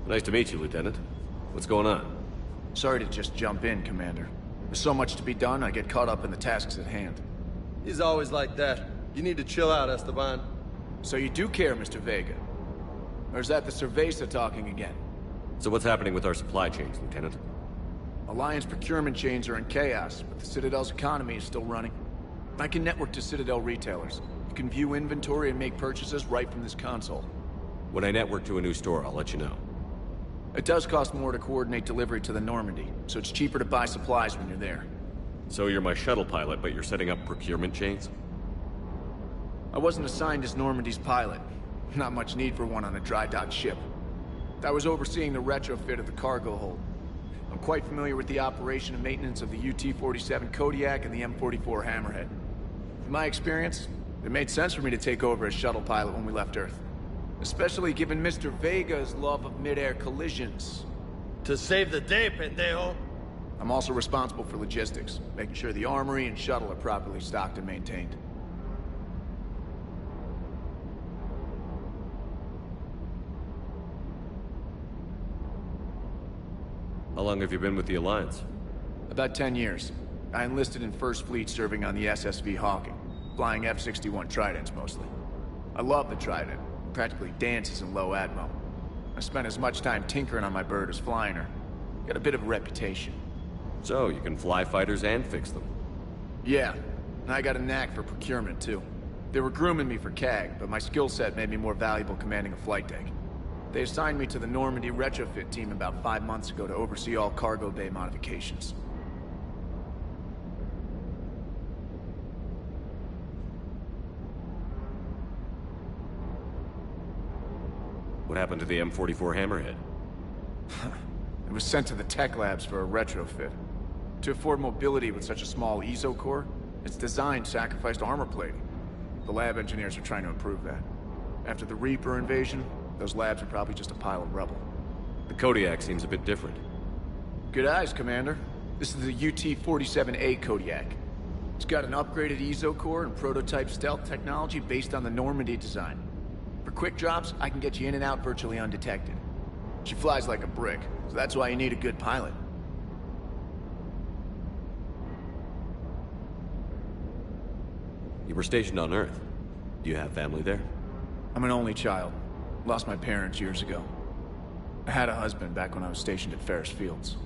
Nice to meet you, Lieutenant. What's going on? Sorry to just jump in, Commander. There's so much to be done, I get caught up in the tasks at hand. He's always like that. You need to chill out, Esteban. So you do care, Mr. Vega? Or is that the Cerveza talking again? So what's happening with our supply chains, Lieutenant? Alliance procurement chains are in chaos, but the Citadel's economy is still running. I can network to Citadel retailers. You can view inventory and make purchases right from this console. When I network to a new store, I'll let you know. It does cost more to coordinate delivery to the Normandy, so it's cheaper to buy supplies when you're there. So you're my shuttle pilot, but you're setting up procurement chains? I wasn't assigned as Normandy's pilot. Not much need for one on a dry dock ship. I was overseeing the retrofit of the cargo hold. I'm quite familiar with the operation and maintenance of the UT-47 Kodiak and the M44 Hammerhead. In my experience, it made sense for me to take over as shuttle pilot when we left Earth. Especially given Mr. Vega's love of mid-air collisions. To save the day, pendejo. I'm also responsible for logistics, making sure the armory and shuttle are properly stocked and maintained. How long have you been with the Alliance? About 10 years. I enlisted in First Fleet serving on the SSV Hawking, flying F-61 Tridents mostly. I love the Trident. Practically dances in low atmo. I spent as much time tinkering on my bird as flying her. Got a bit of a reputation. So, you can fly fighters and fix them? Yeah, and I got a knack for procurement too. They were grooming me for CAG, but my skill set made me more valuable commanding a flight deck. They assigned me to the Normandy retrofit team about 5 months ago to oversee all cargo bay modifications. What happened to the M44 Hammerhead? It was sent to the tech labs for a retrofit. To afford mobility with such a small ESO core, its design sacrificed armor plating. The lab engineers are trying to improve that. After the Reaper invasion, those labs are probably just a pile of rubble. The Kodiak seems a bit different. Good eyes, Commander. This is the UT-47A Kodiak. It's got an upgraded ESO core and prototype stealth technology based on the Normandy design. For quick drops, I can get you in and out virtually undetected. She flies like a brick, so that's why you need a good pilot. You were stationed on Earth. Do you have family there? I'm an only child. Lost my parents years ago. I had a husband back when I was stationed at Ferris Fields.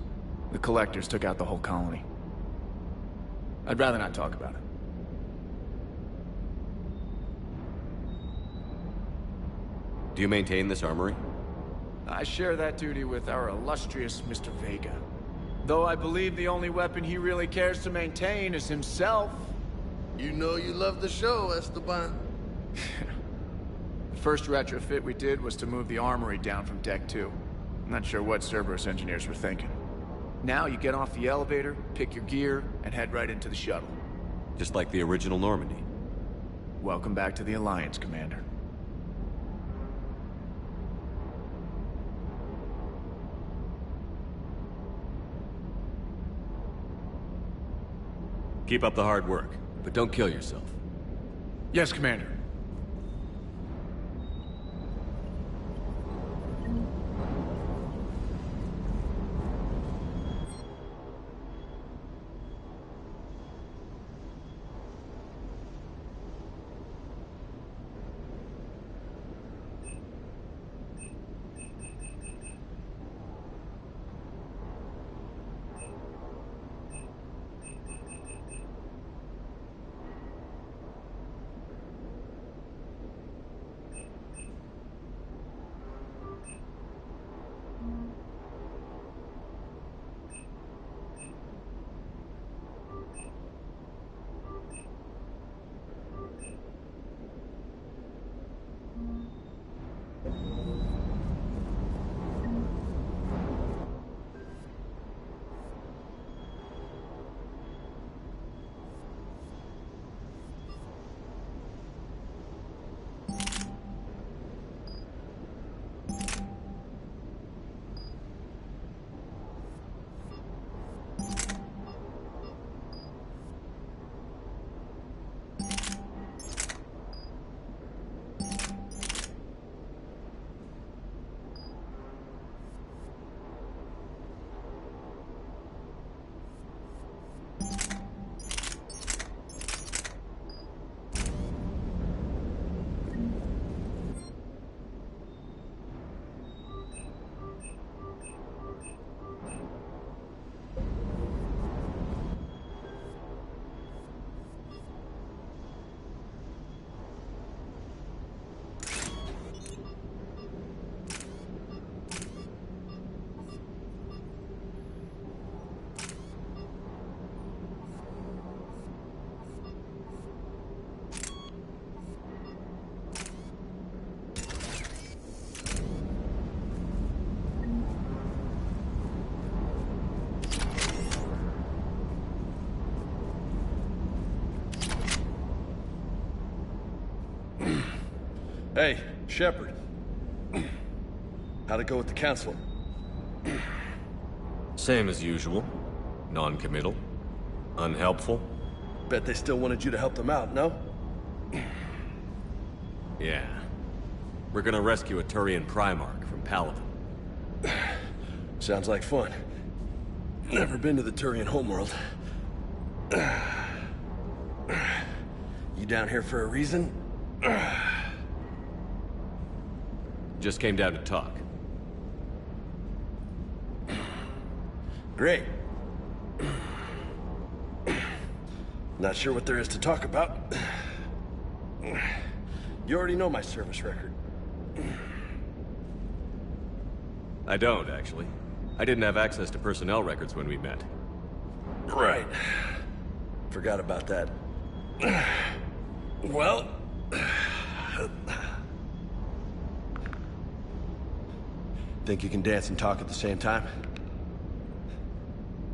The collectors took out the whole colony. I'd rather not talk about it. Do you maintain this armory? I share that duty with our illustrious Mr. Vega. Though I believe the only weapon he really cares to maintain is himself. You know you love the show, Esteban. The first retrofit we did was to move the armory down from Deck 2. I'm not sure what Cerberus engineers were thinking. Now you get off the elevator, pick your gear, and head right into the shuttle. Just like the original Normandy. Welcome back to the Alliance, Commander. Keep up the hard work, but don't kill yourself. Yes, Commander. Hey, Shepard. How'd it go with the council? Same as usual. Non-committal. Unhelpful. Bet they still wanted you to help them out, no? Yeah. We're gonna rescue a Turian Primarch from Paladin. Sounds like fun. Never been to the Turian homeworld. You down here for a reason? Just came down to talk. Great. Not sure what there is to talk about. You already know my service record. I don't, actually. I didn't have access to personnel records when we met. Right. Forgot about that. Well... Think you can dance and talk at the same time?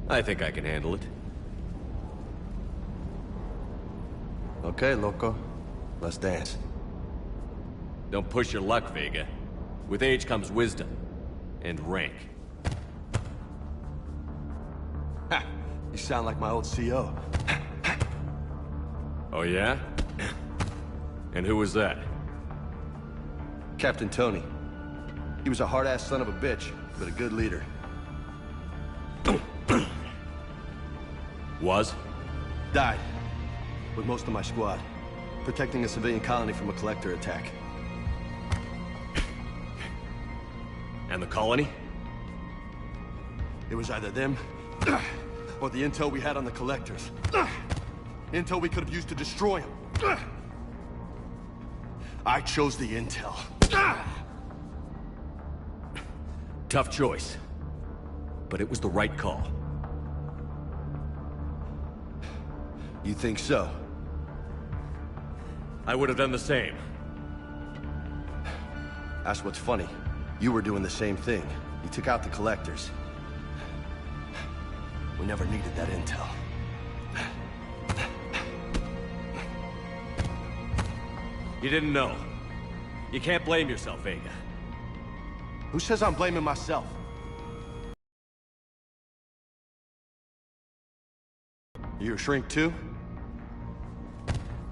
I think I can handle it. Okay, loco. Let's dance. Don't push your luck, Vega. With age comes wisdom. And rank. Ha! You sound like my old CO. Oh yeah? And who was that? Captain Tony. He was a hard-ass son of a bitch, but a good leader. Was? Died. With most of my squad. Protecting a civilian colony from a collector attack. And the colony? It was either them, or the intel we had on the collectors. Intel we could have used to destroy them. I chose the intel. Tough choice. But it was the right call. You think so? I would have done the same. That's what's funny. You were doing the same thing. You took out the collectors. We never needed that intel. You didn't know. You can't blame yourself, Vega. Who says I'm blaming myself? You a shrink too?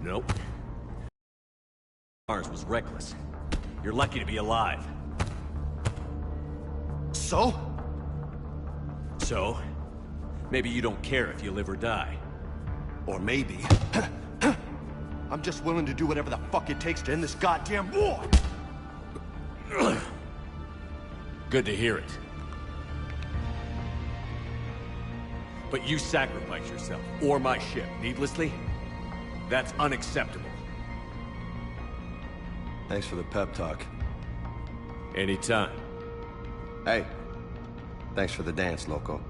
Nope. Mars was reckless. You're lucky to be alive. So? So? Maybe you don't care if you live or die. Or maybe... I'm just willing to do whatever the fuck it takes to end this goddamn war! Good to hear it. But you sacrifice yourself, or my ship, needlessly? That's unacceptable. Thanks for the pep talk. Anytime. Hey, thanks for the dance, loco.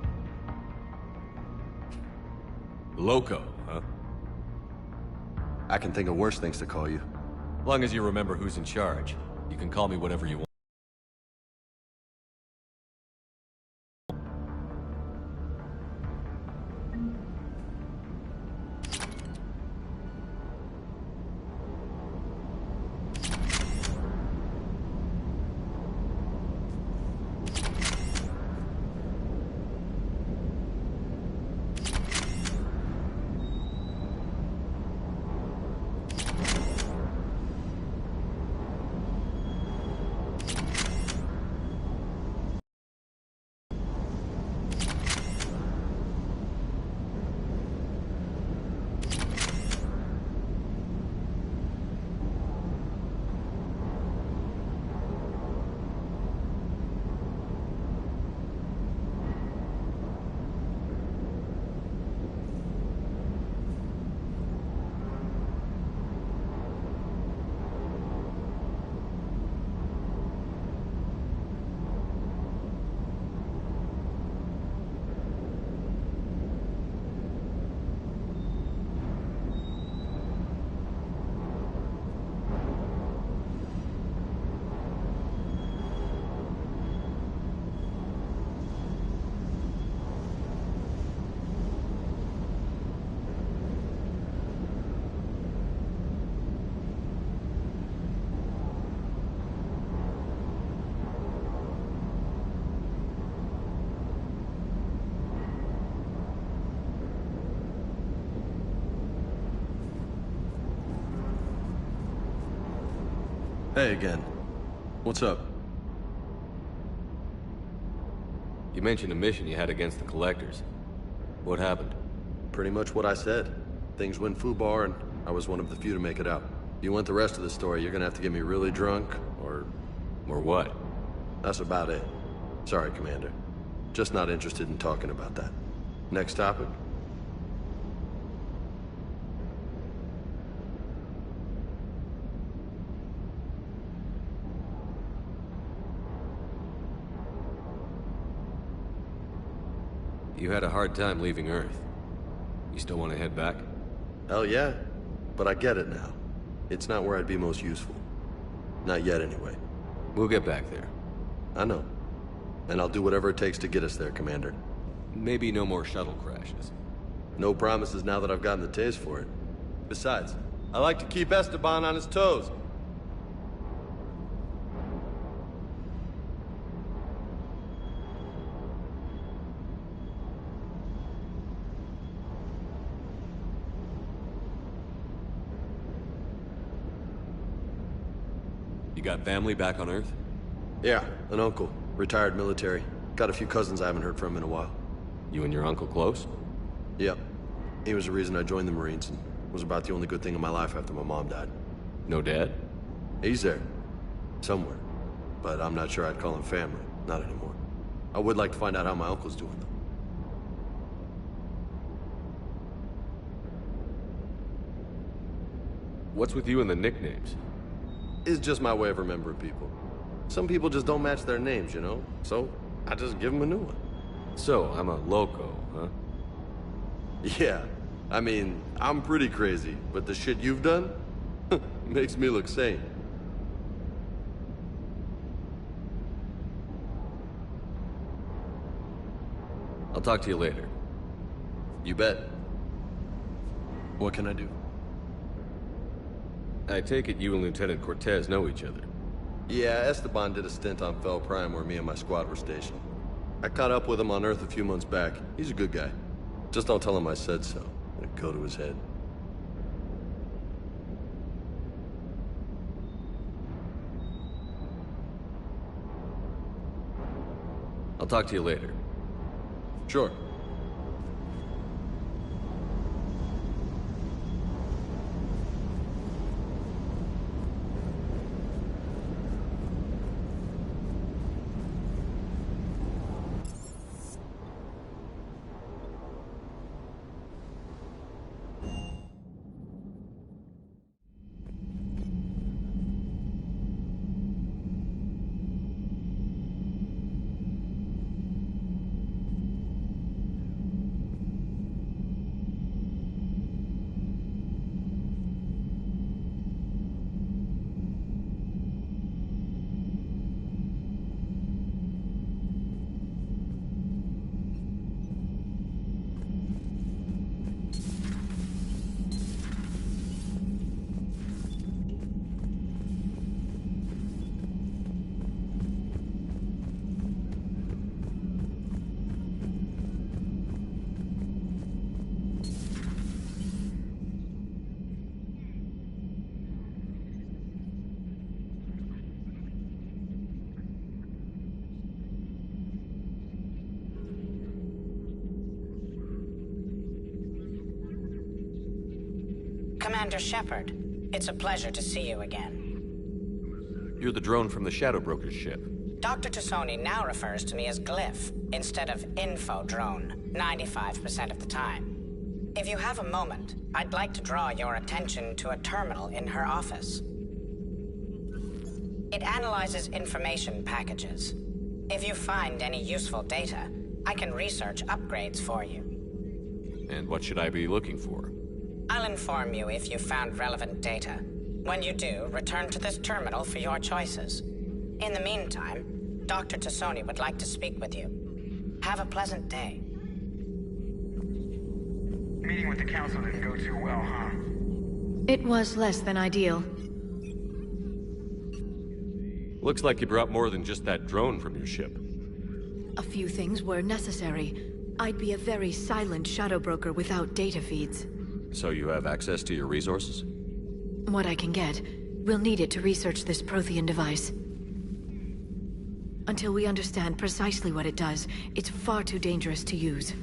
Loco, huh? I can think of worse things to call you. Long as you remember who's in charge, you can call me whatever you want. Hey again. What's up? You mentioned a mission you had against the Collectors. What happened? Pretty much what I said. Things went foobar, and I was one of the few to make it out. You want the rest of the story, you're gonna have to get me really drunk, or... Or what? That's about it. Sorry, Commander. Just not interested in talking about that. Next topic? You had a hard time leaving Earth. You still want to head back? Hell yeah. But I get it now. It's not where I'd be most useful. Not yet, anyway. We'll get back there. I know. And I'll do whatever it takes to get us there, Commander. Maybe no more shuttle crashes. No promises now that I've gotten the taste for it. Besides, I like to keep Esteban on his toes. You got family back on Earth? Yeah, an uncle. Retired military. Got a few cousins I haven't heard from in a while. You and your uncle close? Yep. He was the reason I joined the Marines and was about the only good thing in my life after my mom died. No dad? He's there. Somewhere. But I'm not sure I'd call him family. Not anymore. I would like to find out how my uncle's doing, though. What's with you and the nicknames? It's just my way of remembering people. Some people just don't match their names, you know? So, I just give them a new one. So, I'm a loco, huh? Yeah. I mean, I'm pretty crazy, but the shit you've done makes me look sane. I'll talk to you later. You bet. What can I do? I take it you and Lieutenant Cortez know each other. Yeah, Esteban did a stint on Fel Prime where me and my squad were stationed. I caught up with him on Earth a few months back. He's a good guy. Just don't tell him I said so. It'd go to his head. I'll talk to you later. Sure. Commander Shepard, it's a pleasure to see you again. You're the drone from the Shadow Broker's ship. Dr. Tassoni now refers to me as Glyph instead of Info Drone, 95% of the time. If you have a moment, I'd like to draw your attention to a terminal in her office. It analyzes information packages. If you find any useful data, I can research upgrades for you. And what should I be looking for? I'll inform you if you found relevant data. When you do, return to this terminal for your choices. In the meantime, Dr. Tassoni would like to speak with you. Have a pleasant day. Meeting with the council didn't go too well, huh? It was less than ideal. Looks like you brought more than just that drone from your ship. A few things were necessary. I'd be a very silent shadow broker without data feeds. So you have access to your resources? What I can get. We'll need it to research this Prothean device. Until we understand precisely what it does, it's far too dangerous to use.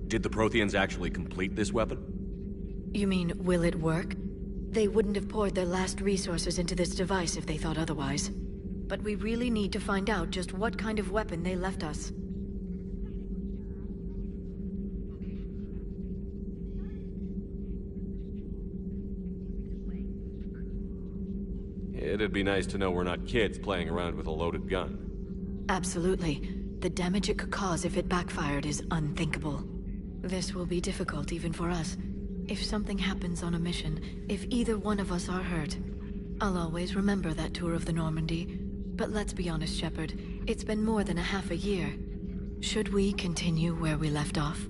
Did the Protheans actually complete this weapon? You mean, will it work? They wouldn't have poured their last resources into this device if they thought otherwise. But we really need to find out just what kind of weapon they left us. It'd be nice to know we're not kids playing around with a loaded gun. Absolutely. The damage it could cause if it backfired is unthinkable. This will be difficult even for us. If something happens on a mission, if either one of us are hurt, I'll always remember that tour of the Normandy. But let's be honest, Shepard, it's been more than a half a year. Should we continue where we left off?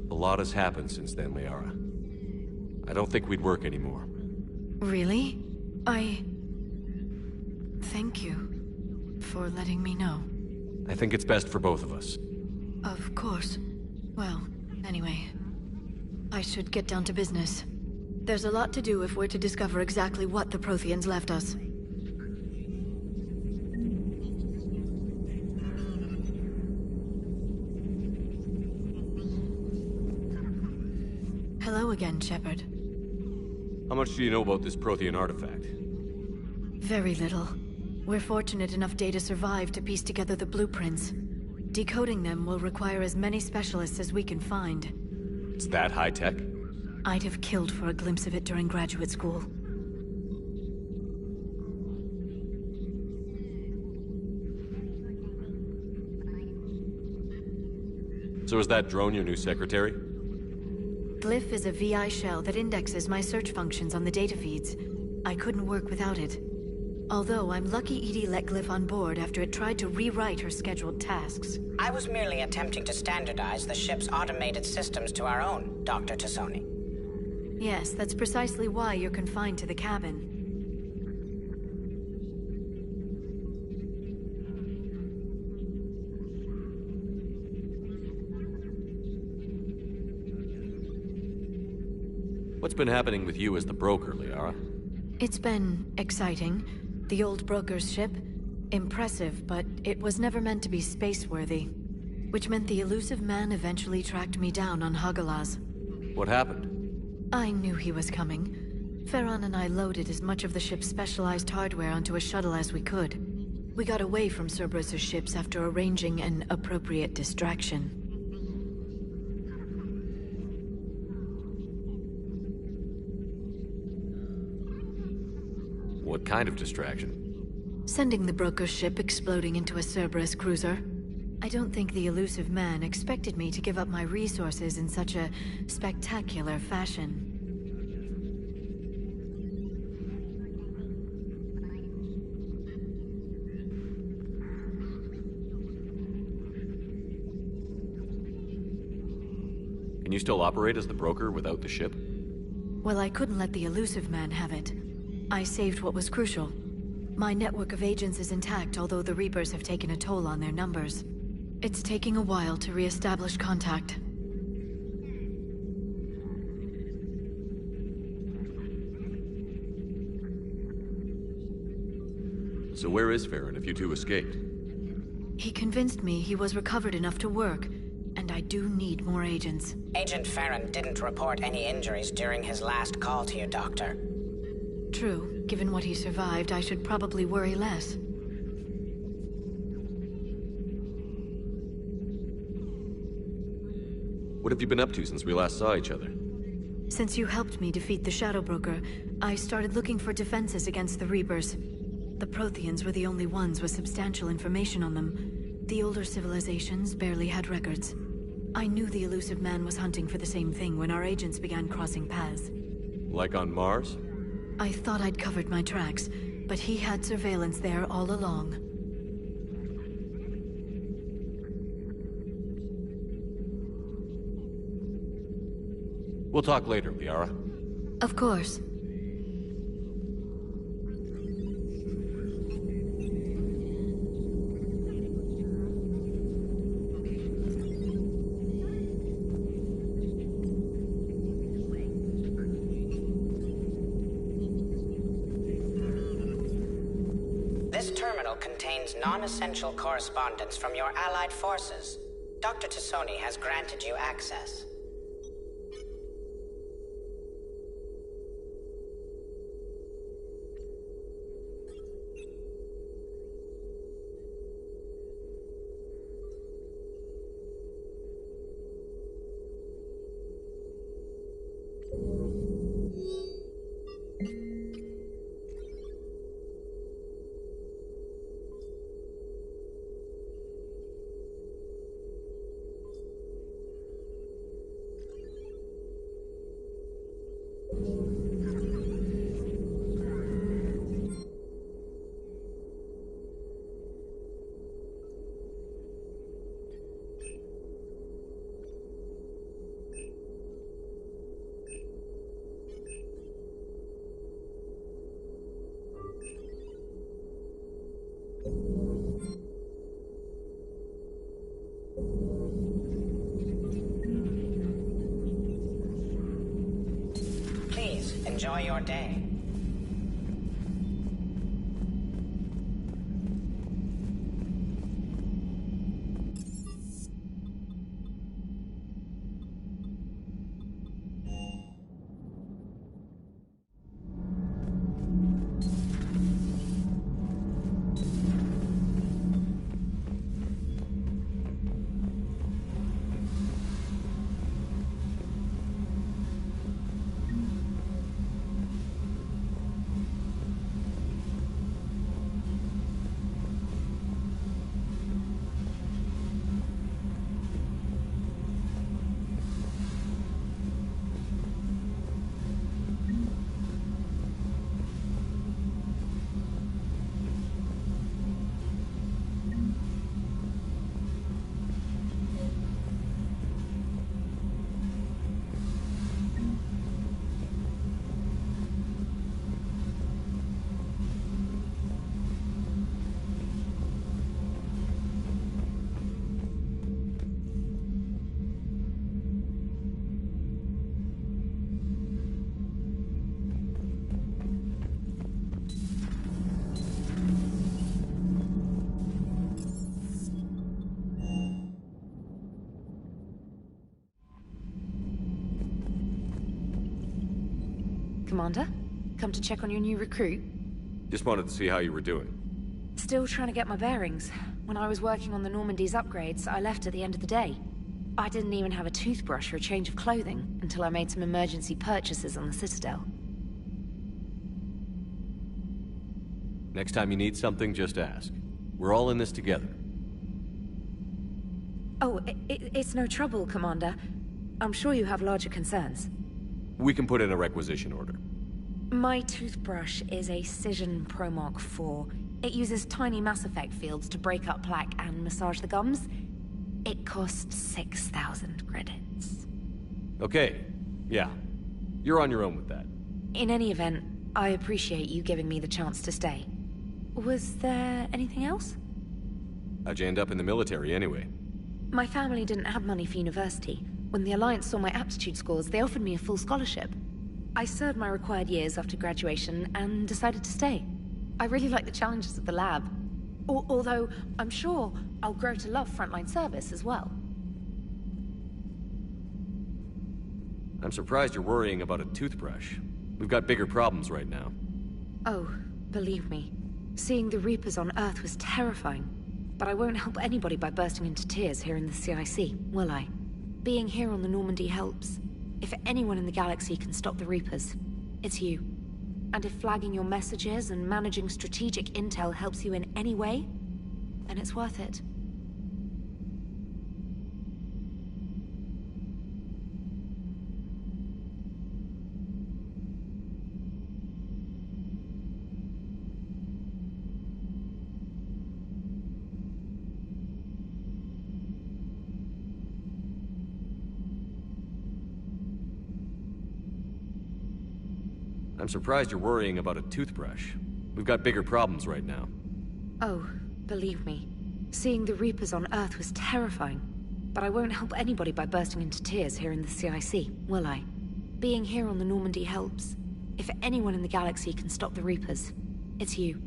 A lot has happened since then, Liara. I don't think we'd work anymore. Really? Thank you for letting me know. I think it's best for both of us. Of course. Well, anyway, I should get down to business. There's a lot to do if we're to discover exactly what the Protheans left us. Hello again, Shepard. How much do you know about this Prothean artifact? Very little. We're fortunate enough Data survived to piece together the blueprints. Decoding them will require as many specialists as we can find. It's that high-tech? I'd have killed for a glimpse of it during graduate school. So is that drone your new secretary? Glyph is a VI shell that indexes my search functions on the data feeds. I couldn't work without it. Although I'm lucky EDI let Glyph on board after it tried to rewrite her scheduled tasks. I was merely attempting to standardize the ship's automated systems to our own, Dr. Tassoni. Yes, that's precisely why you're confined to the cabin. What's been happening with you as the broker, Liara? It's been exciting. The old broker's ship? Impressive, but it was never meant to be space-worthy. Which meant the elusive man eventually tracked me down on Hagalaz. What happened? I knew he was coming. Farron and I loaded as much of the ship's specialized hardware onto a shuttle as we could. We got away from Cerberus's ships after arranging an appropriate distraction. What kind of distraction? Sending the broker's ship exploding into a Cerberus cruiser. I don't think the elusive man expected me to give up my resources in such a spectacular fashion. Can you still operate as the broker without the ship? Well, I couldn't let the elusive man have it. I saved what was crucial. My network of agents is intact, although the Reapers have taken a toll on their numbers. It's taking a while to re-establish contact. So where is Farron if you two escaped? He convinced me he was recovered enough to work, and I do need more agents. Agent Farron didn't report any injuries during his last call to you, Doctor. True. Given what he survived, I should probably worry less. What have you been up to since we last saw each other? Since you helped me defeat the Shadow Broker, I started looking for defenses against the Reapers. The Protheans were the only ones with substantial information on them. The older civilizations barely had records. I knew the elusive man was hunting for the same thing when our agents began crossing paths. Like on Mars? I thought I'd covered my tracks, but he had surveillance there all along. We'll talk later, Liara. Of course. This terminal contains non-essential correspondence from your allied forces. Dr. Tassoni has granted you access. Please, enjoy your day. Commander? Come to check on your new recruit? Just wanted to see how you were doing. Still trying to get my bearings. When I was working on the Normandy's upgrades, I left at the end of the day. I didn't even have a toothbrush or a change of clothing until I made some emergency purchases on the Citadel. Next time you need something, just ask. We're all in this together. Oh, it's no trouble, Commander. I'm sure you have larger concerns. We can put in a requisition order. My toothbrush is a Cision Pro Mark IV. It uses tiny Mass Effect fields to break up plaque and massage the gums. It costs 6,000 credits. Okay, yeah. You're on your own with that. In any event, I appreciate you giving me the chance to stay. Was there anything else? How'd you end up in the military anyway? My family didn't have money for university. When the Alliance saw my aptitude scores, they offered me a full scholarship. I served my required years after graduation and decided to stay. I really like the challenges of the lab. Although, I'm sure I'll grow to love frontline service as well. I'm surprised you're worrying about a toothbrush. We've got bigger problems right now. Oh, believe me. Seeing the Reapers on Earth was terrifying. But I won't help anybody by bursting into tears here in the CIC, will I? Being here on the Normandy helps. If anyone in the galaxy can stop the Reapers, it's you. And if flagging your messages and managing strategic intel helps you in any way, then it's worth it. I'm surprised you're worrying about a toothbrush. We've got bigger problems right now. Oh, believe me. Seeing the Reapers on Earth was terrifying. But I won't help anybody by bursting into tears here in the CIC, will I? Being here on the Normandy helps. If anyone in the galaxy can stop the Reapers, it's you.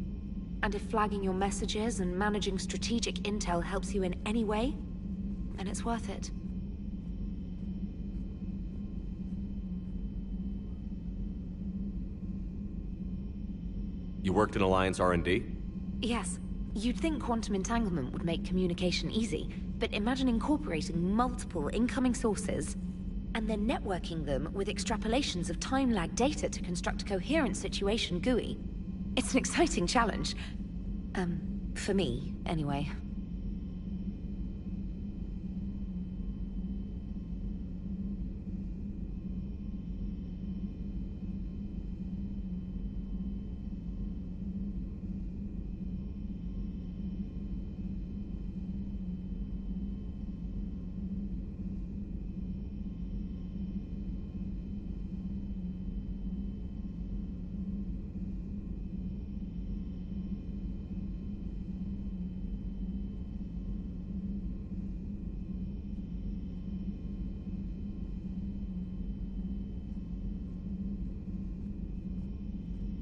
And if flagging your messages and managing strategic intel helps you in any way, then it's worth it. You worked in Alliance R&D? Yes. You'd think quantum entanglement would make communication easy, but imagine incorporating multiple incoming sources and then networking them with extrapolations of time-lag data to construct a coherent situation GUI. It's an exciting challenge. For me, anyway.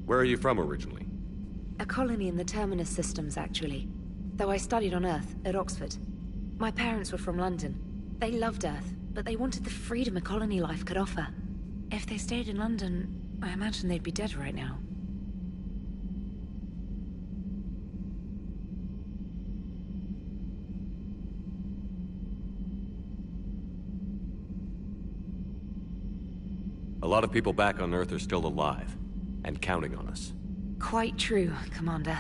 Where are you from originally? A colony in the Terminus systems, actually. Though I studied on Earth, at Oxford. My parents were from London. They loved Earth, but they wanted the freedom a colony life could offer. If they stayed in London, I imagine they'd be dead right now. A lot of people back on Earth are still alive, and counting on us. Quite true, Commander.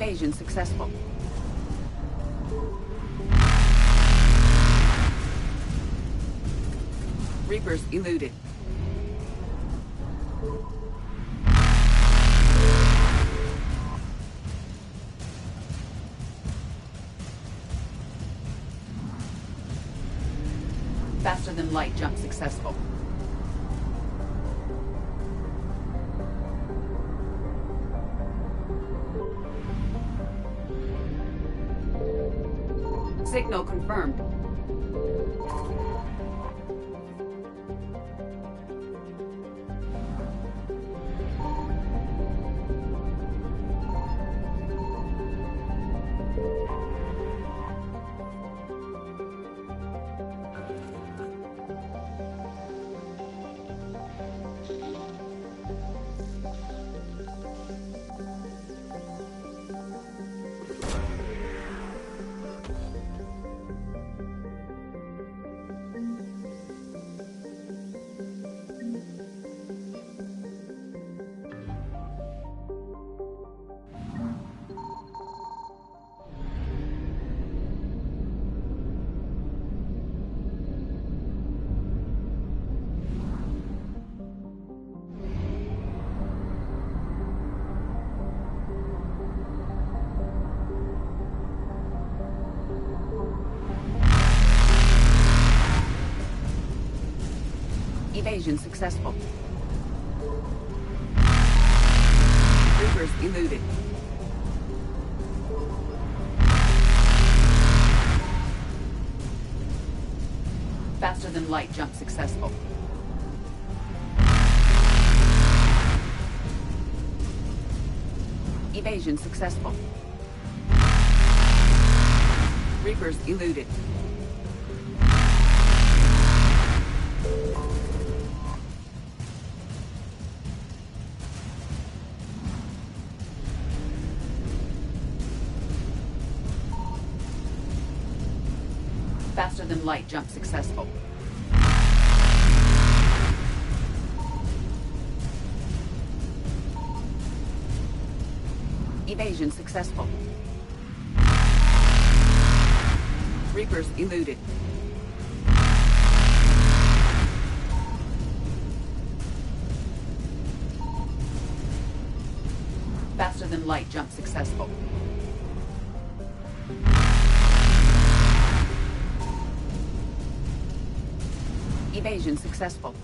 Evasion successful. Reapers eluded. Faster than light jump successful. Signal confirmed. Evasion successful. Reapers eluded. Faster than light jump successful. Evasion successful. Reapers eluded. Faster than light jump successful. Evasion successful. Reapers eluded. Faster than light jump successful. Evasion successful.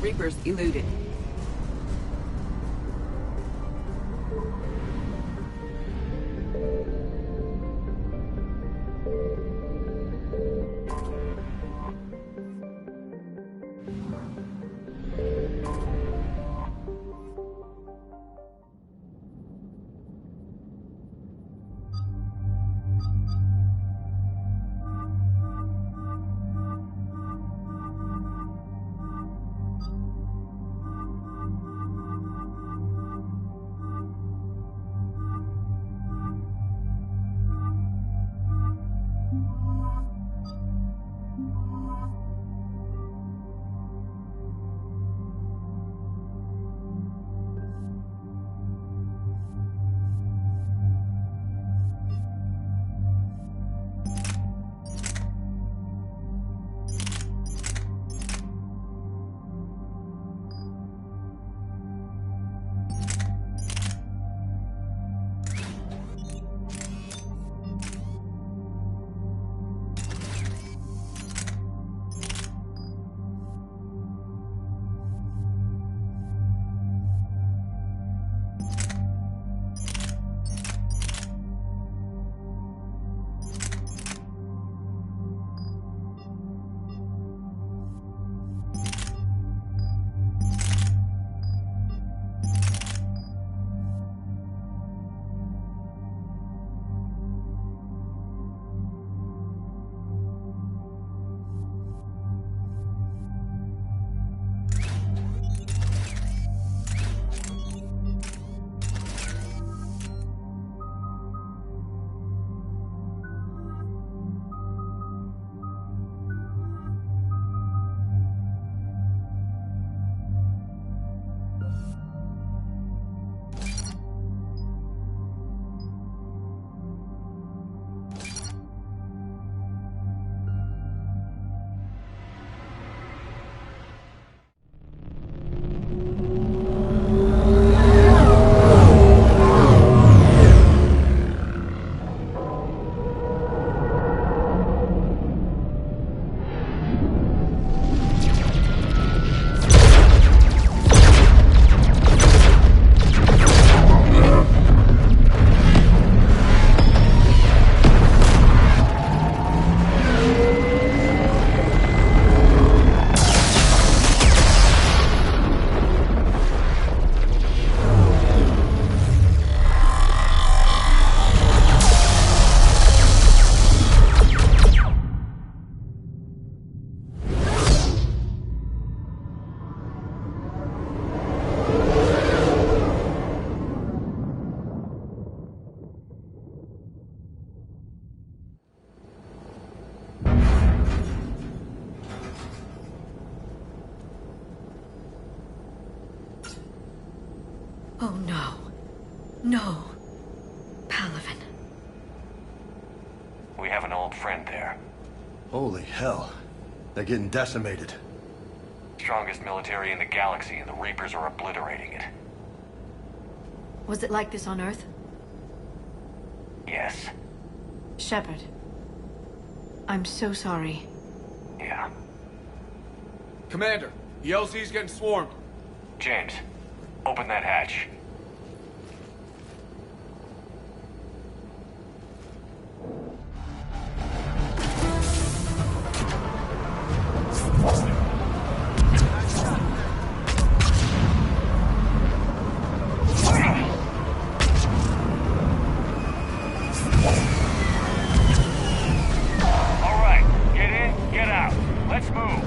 Reapers eluded. No. Palavin. We have an old friend there. Holy hell. They're getting decimated. Strongest military in the galaxy, and the Reapers are obliterating it. Was it like this on Earth? Yes. Shepard. I'm so sorry. Yeah. Commander, the LZ's getting swarmed. James, open that hatch. All right, get in, get out. Let's move.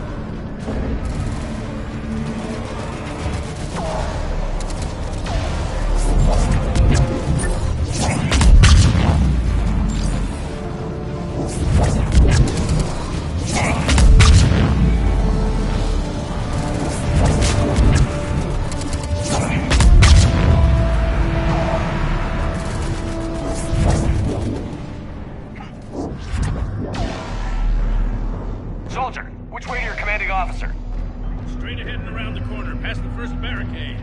Soldier, which way to your commanding officer? Straight ahead and around the corner, past the first barricade.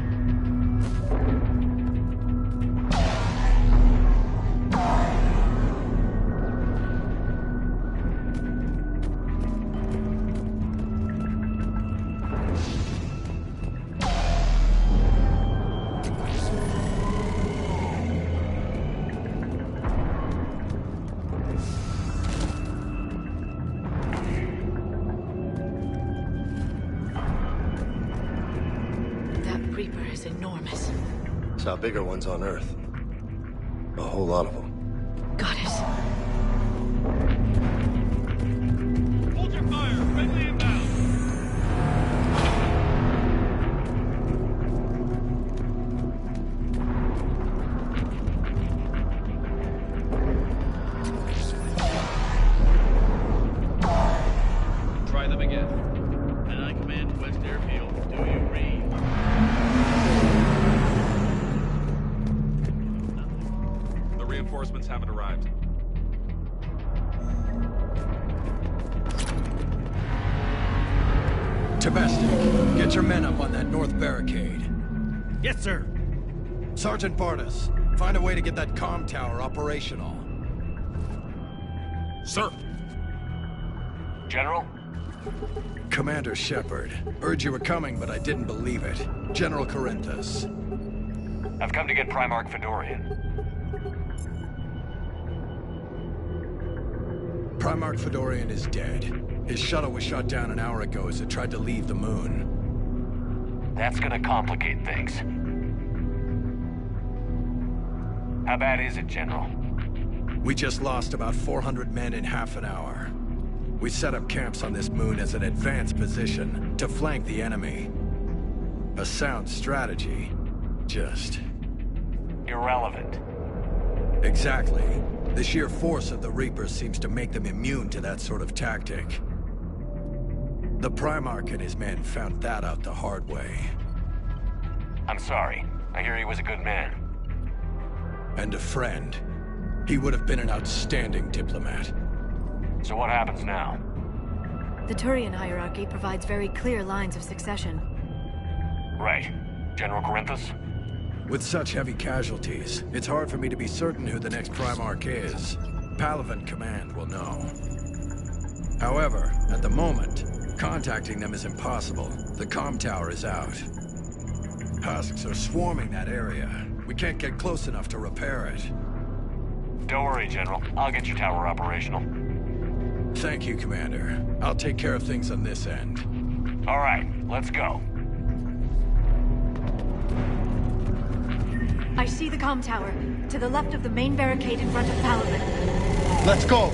That Reaper is enormous. Saw bigger ones on Earth. A whole lot of them. Goddess. Hold your fire! Friendly inbound! Try them again. And I command West Airfield. Do you read? The reinforcements haven't arrived. Tabestic, get your men up on that north barricade. Yes, sir. Sergeant Barnes, find a way to get that comm tower operational. Sir. General? Commander Shepard, heard you were coming, but I didn't believe it. General Corinthus. I've come to get Primarch Fedorian. Primarch Fedorian is dead. His shuttle was shot down an hour ago as it tried to leave the moon. That's gonna complicate things. How bad is it, General? We just lost about 400 men in half an hour. We set up camps on this moon as an advanced position to flank the enemy. A sound strategy. Just... Irrelevant. Exactly. The sheer force of the Reapers seems to make them immune to that sort of tactic. The Primarch and his men found that out the hard way. I'm sorry. I hear he was a good man. And a friend. He would have been an outstanding diplomat. So what happens now? The Turian hierarchy provides very clear lines of succession. Right. General Corinthus? With such heavy casualties, it's hard for me to be certain who the next Primarch is. Palaven Command will know. However, at the moment, contacting them is impossible. The comm tower is out. Husks are swarming that area. We can't get close enough to repair it. Don't worry, General. I'll get your tower operational. Thank you, Commander. I'll take care of things on this end. All right, let's go. I see the comm tower, to the left of the main barricade in front of Paladin. Let's go!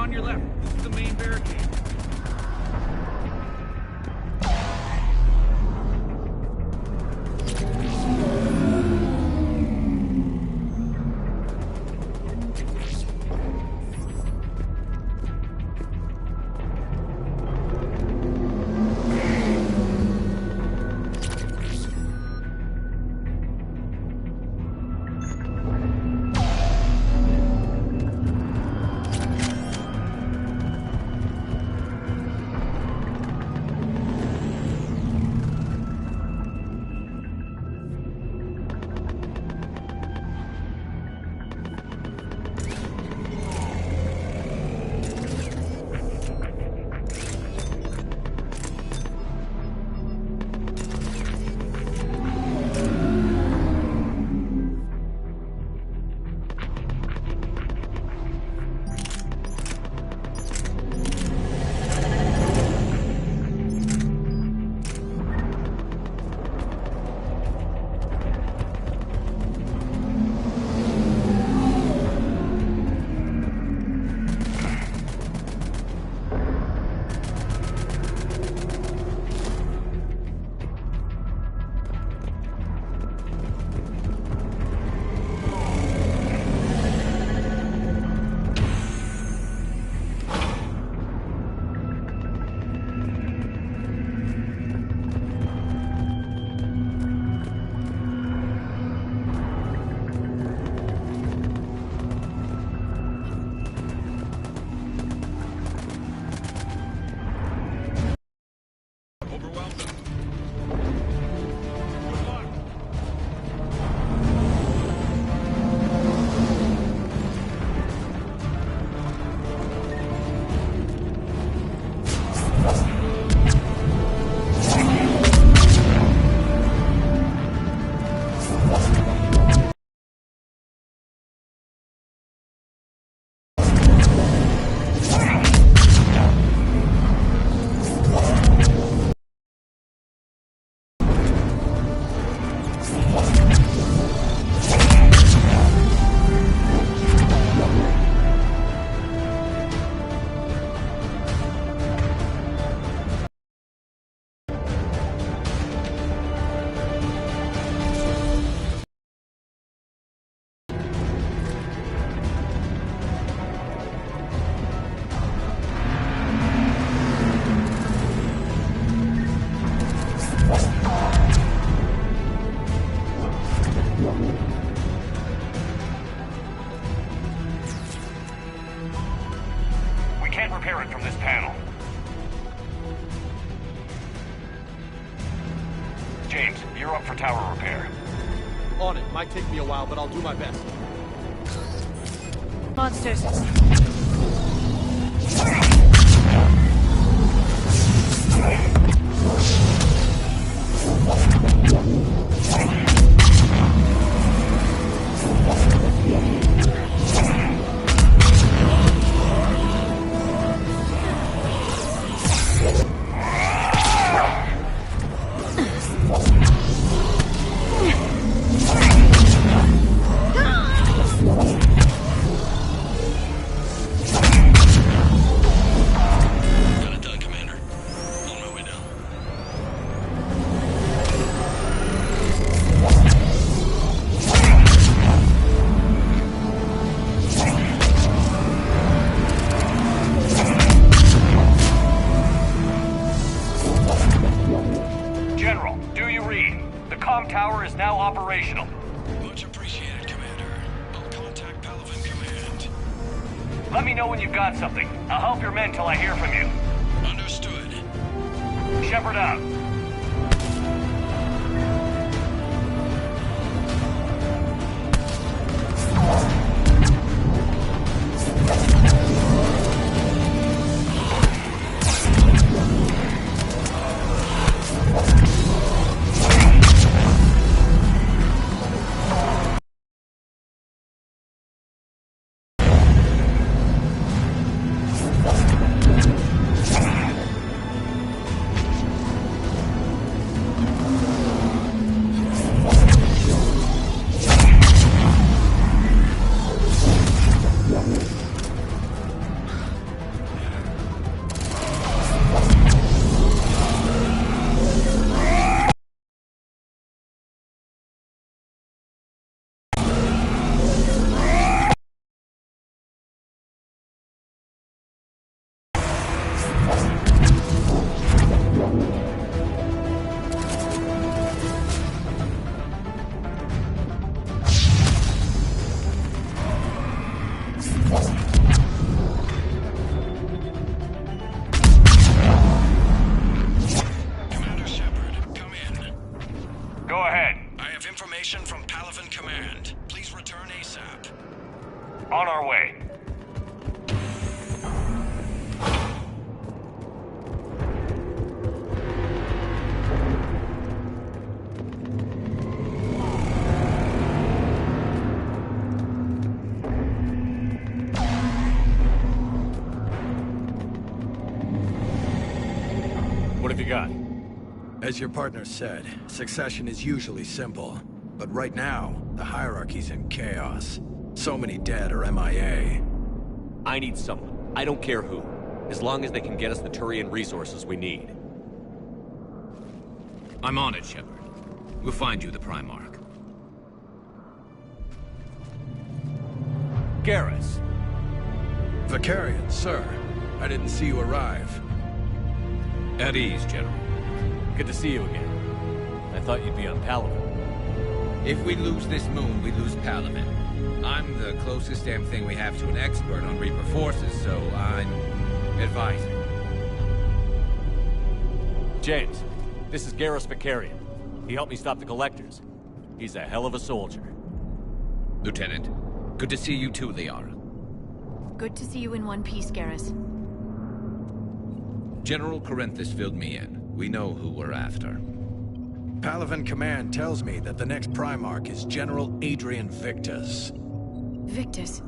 on your left. This is the main barricade. repair it from this panel. James, you're up for tower repair. On it. Might take me a while, but I'll do my best. Monsters. Tower is now operational. Much appreciated, Commander. I'll contact Palaven Command. Let me know when you've got something. I'll help your men till I hear from you. Understood. Shepard out. On our way. What have you got? As your partner said, succession is usually simple. But right now, the hierarchy's in chaos. So many dead or MIA. I need someone. I don't care who. As long as they can get us the Turian resources we need. I'm on it, Shepard. We'll find you the Primarch. Garrus. Vicarian, sir. I didn't see you arrive. At ease, General. Good to see you again. I thought you'd be on Palaven. If we lose this moon, we lose Palaven. I'm the closest damn thing we have to an expert on Reaper forces, so I'm advising. James, this is Garrus Vicarian. He helped me stop the Collectors. He's a hell of a soldier. Lieutenant, good to see you too, Liara. Good to see you in one piece, Garrus. General Corinthus filled me in. We know who we're after. Palaven Command tells me that the next Primarch is General Adrian Victus. Victus?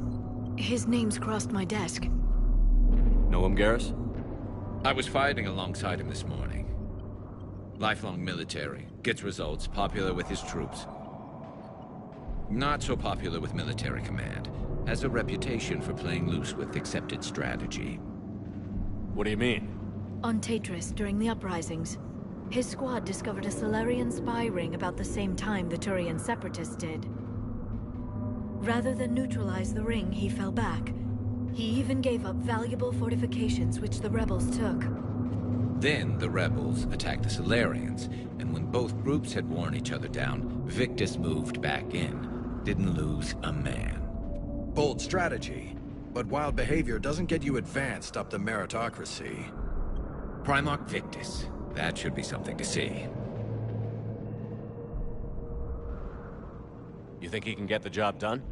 His name's crossed my desk. Know him, Garrus? I was fighting alongside him this morning. Lifelong military, gets results, popular with his troops. Not so popular with military command. Has a reputation for playing loose with accepted strategy. What do you mean? On Tatris, during the uprisings, his squad discovered a Solarian spy ring about the same time the Turian separatists did. Rather than neutralize the ring, he fell back. He even gave up valuable fortifications which the rebels took. Then the rebels attacked the Solarians, and when both groups had worn each other down, Victus moved back in. Didn't lose a man. Bold strategy, but wild behavior doesn't get you advanced up the meritocracy. Primarch Victus. That should be something to see. You think he can get the job done?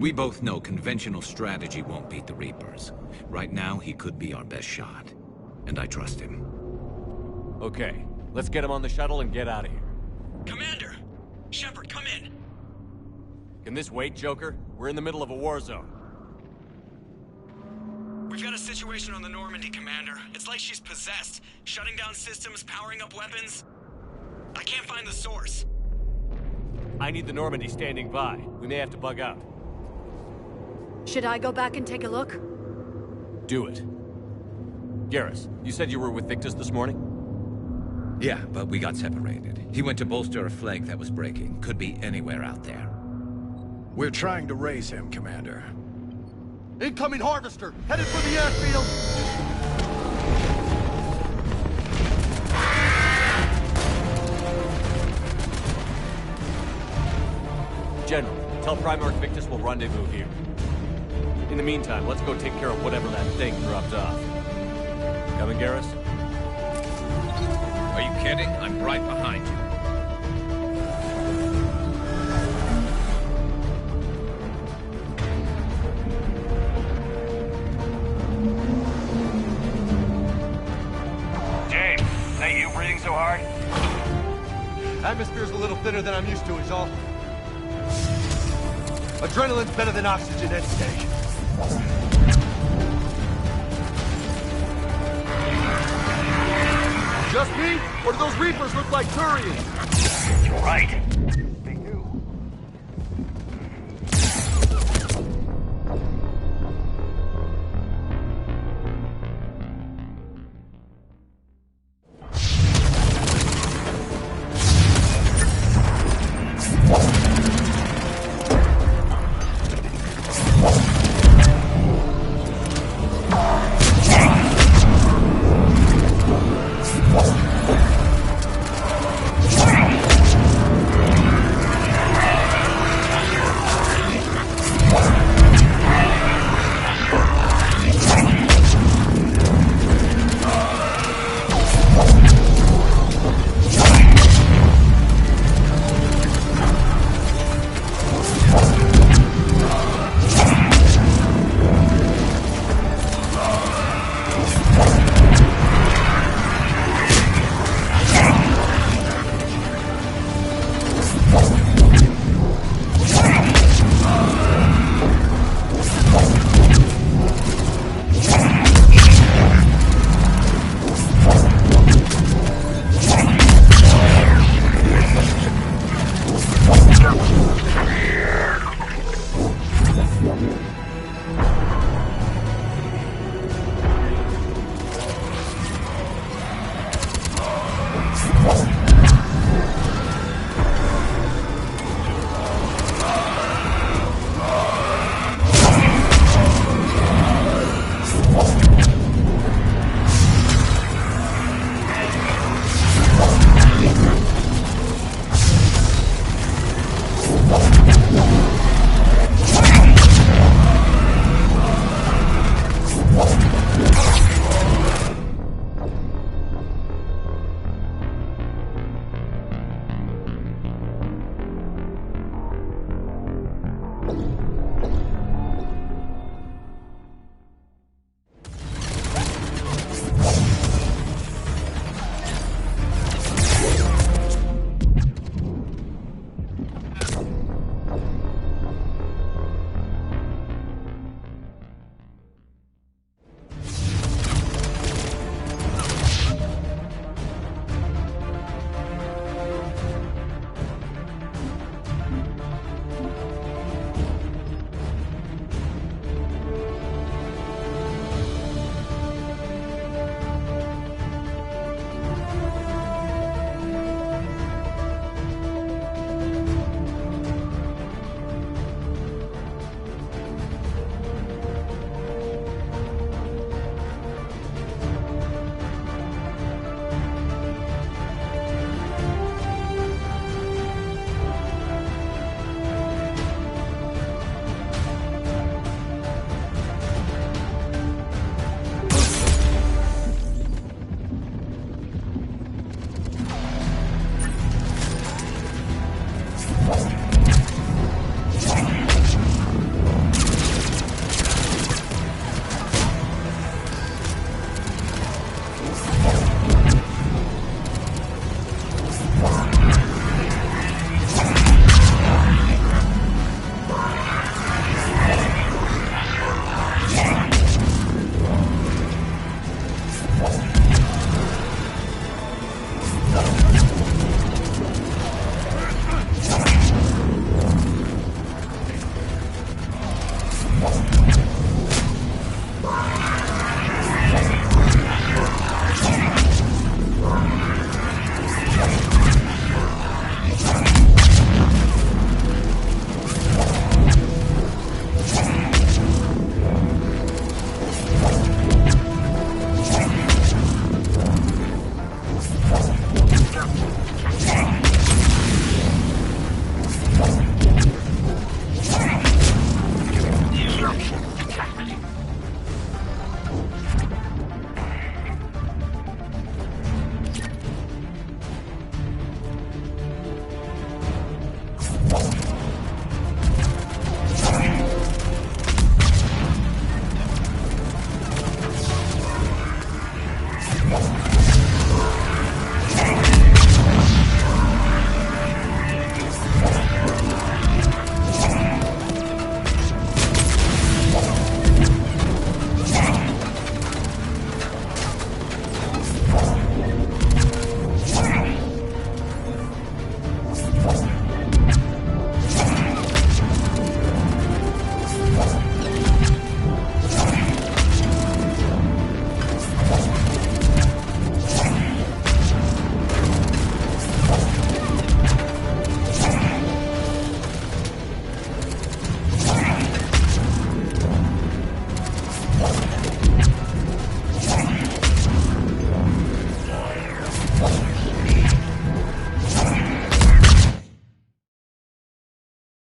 We both know conventional strategy won't beat the Reapers. Right now, he could be our best shot. And I trust him. Okay, let's get him on the shuttle and get out of here. Commander! Shepard, come in! Can this wait, Joker? We're in the middle of a war zone. We've got a situation on the Normandy, Commander. It's like she's possessed. Shutting down systems, powering up weapons. I can't find the source. I need the Normandy standing by. We may have to bug out. Should I go back and take a look? Do it. Garrus, you said you were with Victus this morning? Yeah, but we got separated. He went to bolster a flank that was breaking. Could be anywhere out there. We're trying to raise him, Commander. Incoming Harvester! Headed for the airfield! General, tell Primarch Victus we'll rendezvous here. In the meantime, let's go take care of whatever that thing dropped off. Coming, Garrus? Are you kidding? I'm right behind you. James, is that you breathing so hard? Atmosphere's a little thinner than I'm used to, is all. Adrenaline's better than oxygen at stake. Just me? Or do those Reapers look like Turians? You're right.